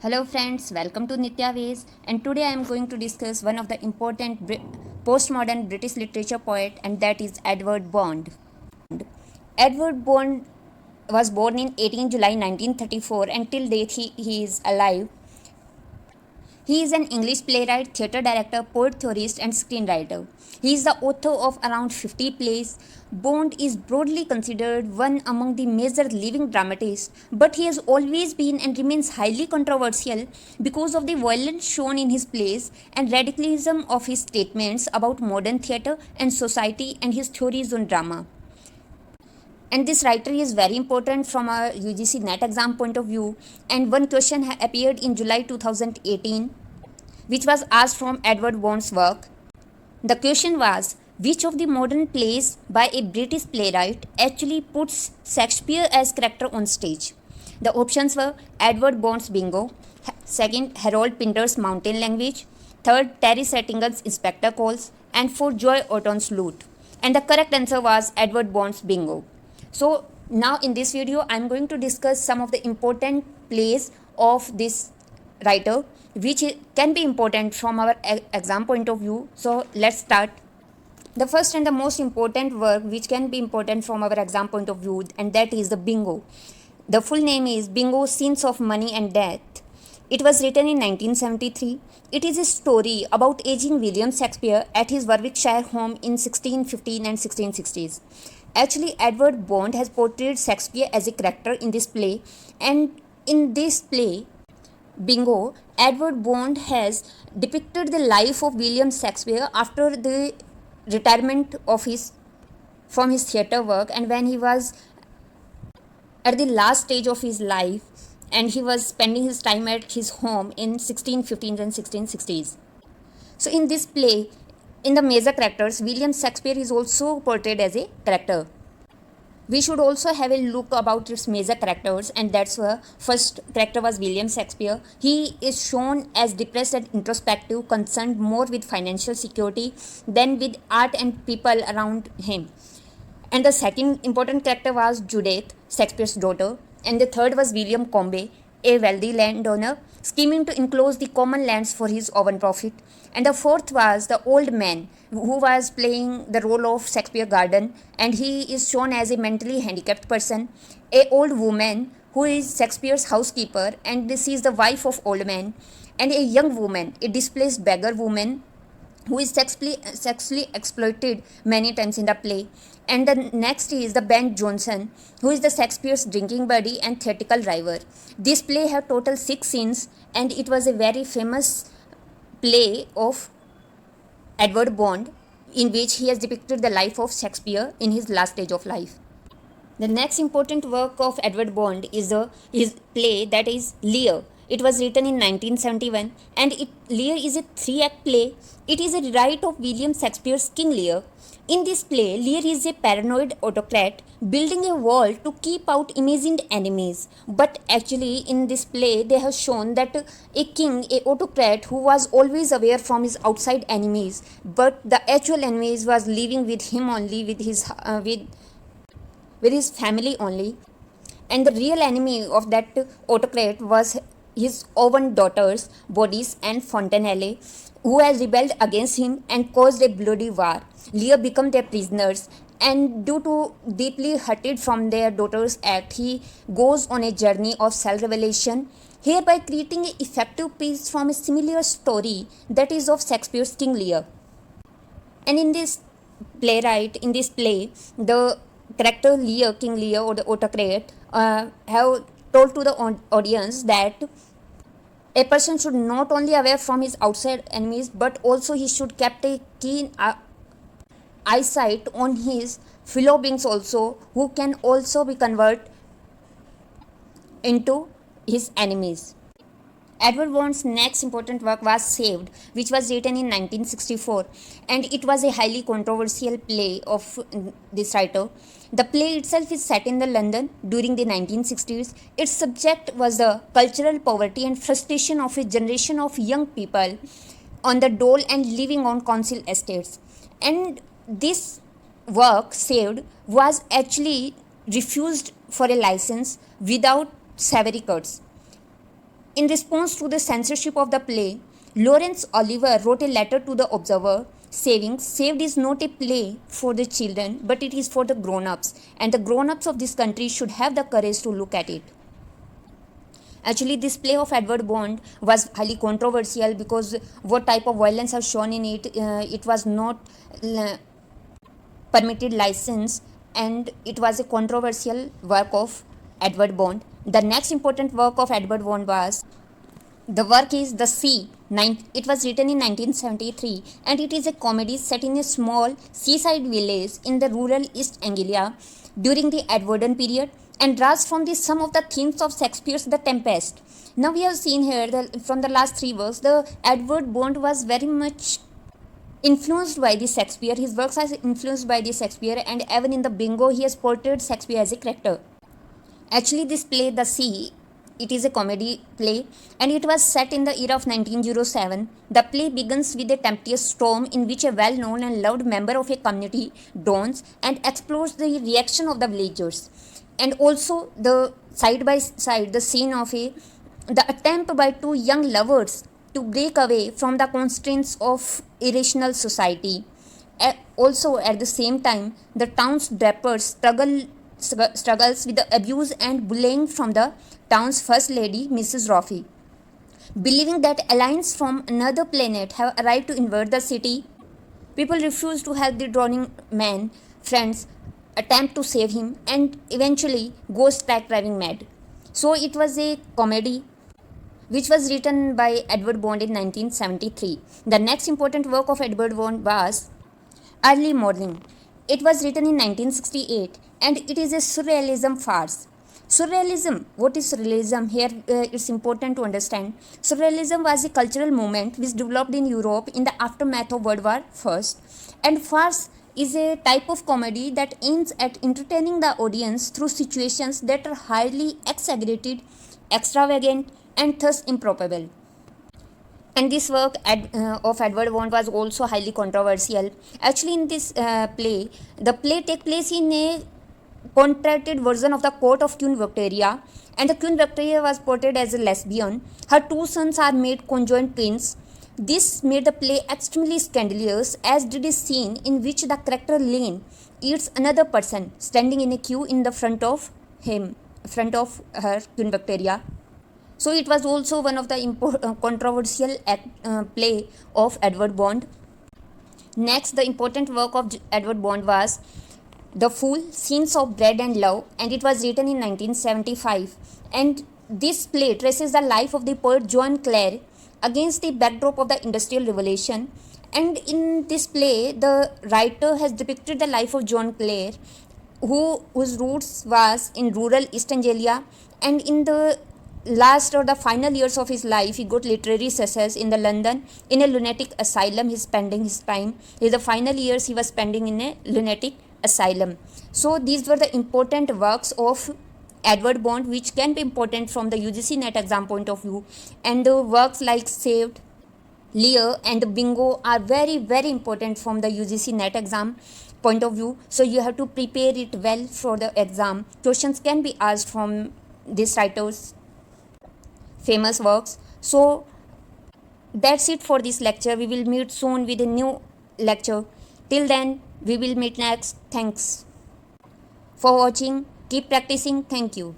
Hello friends, welcome to Nitya Ways, and today I am going to discuss one of the important postmodern British literature poet, and that is Edward Bond. Edward Bond was born in 18 July 1934 and till date he is alive. He is an English playwright, theatre director, poet theorist, and screenwriter. He is the author of around 50 plays. Bond is broadly considered one among the major living dramatists, but he has always been and remains highly controversial because of the violence shown in his plays and radicalism of his statements about modern theatre and society and his theories on drama. And this writer is very important from a UGC NET exam point of view. And one question appeared in July 2018, which was asked from Edward Bond's work. The question was, which of the modern plays by a British playwright actually puts Shakespeare as character on stage? The options were Edward Bond's Bingo, second Harold Pinter's Mountain Language, third Terry Settingall's Inspector Calls, and fourth Joy Orton's Lute. And the correct answer was Edward Bond's Bingo. So now in this video I am going to discuss some of the important plays of this writer which can be important from our exam point of view. So let's start. The first and the most important work which can be important from our exam point of view, and that is the Bingo. The full name is Bingo, Scenes of Money and Death. It was written in 1973. It is a story about aging William Shakespeare at his Warwickshire home in 1615 and 1660s. Actually, Edward Bond has portrayed Shakespeare as a character in this play, and in this play, Bingo, Edward Bond has depicted the life of William Shakespeare after the retirement of from his theatre work, and when he was at the last stage of his life and he was spending his time at his home in 1615s and 1660s. So in this play, in the major characters, William Shakespeare is also portrayed as a character. We should also have a look about its major characters, and that's why first character was William Shakespeare. He is shown as depressed and introspective, concerned more with financial security than with art and people around him. And the second important character was Judith, Shakespeare's daughter, and the third was William Combe, a wealthy landowner scheming to enclose the common lands for his own profit. And the fourth was the old man who was playing the role of Shakespeare Garden, and he is shown as a mentally handicapped person. A old woman who is Shakespeare's housekeeper, and she is the wife of old man. And a young woman, a displaced beggar woman who is sexually exploited many times in the play. And the next is the Ben Jonson, who is the Shakespeare's drinking buddy and theatrical rival. This play had total 6 scenes, and it was a very famous play of Edward Bond, in which he has depicted the life of Shakespeare in his last stage of life. The next important work of Edward Bond is his play, that is Lear. It was written in 1971, and Lear is a 3-act play. It is a rewrite of William Shakespeare's King Lear. In this play, Lear is a paranoid autocrat building a wall to keep out imagined enemies. But actually, in this play, they have shown that a king, a autocrat who was always aware from his outside enemies, but the actual enemies was living with him only, with his family only. And the real enemy of that autocrat was his own daughters, Bodice and Fontenelle, who has rebelled against him and caused a bloody war. Lear became their prisoners, and due to deeply hurted from their daughter's act, he goes on a journey of self-revelation, hereby creating an effective piece from a similar story that is of Shakespeare's King Lear. And in this play, the character Lear, King Lear or the autocrat, have told to the audience that a person should not only aware from his outside enemies, but also he should keep a keen eyesight on his fellow beings also, who can also be converted into his enemies. Edward Bond's next important work was Saved, which was written in 1964, and it was a highly controversial play of this writer. The play itself is set in London during the 1960s. Its subject was the cultural poverty and frustration of a generation of young people on the dole and living on council estates. And this work, Saved, was actually refused for a license without several cuts. In response to the censorship of the play, Laurence Olivier wrote a letter to the Observer saying, Saved is not a play for the children, but it is for the grown-ups, and the grown-ups of this country should have the courage to look at it. Actually, this play of Edward Bond was highly controversial because what type of violence was shown in it, it was not permitted license, and it was a controversial work of Edward Bond. The next important work of Edward Bond was the work is The Sea. It was written in 1973 and it is a comedy set in a small seaside village in the rural East Anglia during the Edwardian period and draws from some of the themes of Shakespeare's The Tempest. Now we have seen here from the last three works, the Edward Bond was very much influenced by the Shakespeare. His works are influenced by the Shakespeare, and even in the Bingo he has portrayed Shakespeare as a character. Actually, this play, The Sea, it is a comedy play and it was set in the era of 1907. The play begins with a tempestuous storm in which a well-known and loved member of a community drowns and explores the reaction of the villagers. And also the side by side the scene of the attempt by two young lovers to break away from the constraints of irrational society. Also at the same time, the town's drapers struggles with the abuse and bullying from the town's first lady, Mrs. Roffey. Believing that aliens from another planet have arrived to invade the city, people refuse to help the drowning man. Friends attempt to save him and eventually go stark driving mad. So it was a comedy which was written by Edward Bond in 1973. The next important work of Edward Bond was Early Morning. It was written in 1968 and it is a surrealism farce. Surrealism, what is surrealism? Here it's important to understand. Surrealism was a cultural movement which developed in Europe in the aftermath of World War I, and farce is a type of comedy that aims at entertaining the audience through situations that are highly exaggerated, extravagant, and thus improbable. And this work of Edward Bond was also highly controversial. Actually, in this play, the play takes place in a contracted version of the court of Queen Victoria, and the Queen Victoria was portrayed as a lesbian. Her two sons are made conjoined twins. This made the play extremely scandalous, as did a scene in which the character Lane eats another person standing in a queue in the front of her, Queen Victoria. So it was also one of the controversial play of Edward Bond. Next, the important work of Edward Bond was The Fool, Scenes of Bread and Love, and it was written in 1975. And this play traces the life of the poet John Clare against the backdrop of the Industrial Revolution. And in this play, the writer has depicted the life of John Clare, whose roots was in rural East Anglia, and in the last or the final years of his life, he got literary success in the London in a lunatic asylum. He's spending his time. In the final years, he was spending in a lunatic asylum. So these were the important works of Edward Bond, which can be important from the UGC NET exam point of view. And the works like Saved, Lear, and Bingo are very, very important from the UGC NET exam point of view. So you have to prepare it well for the exam. Questions can be asked from these writers' famous works. So that's it for this lecture. We will meet soon with a new lecture. Till then, we will meet next. Thanks for watching. Keep practicing. Thank you.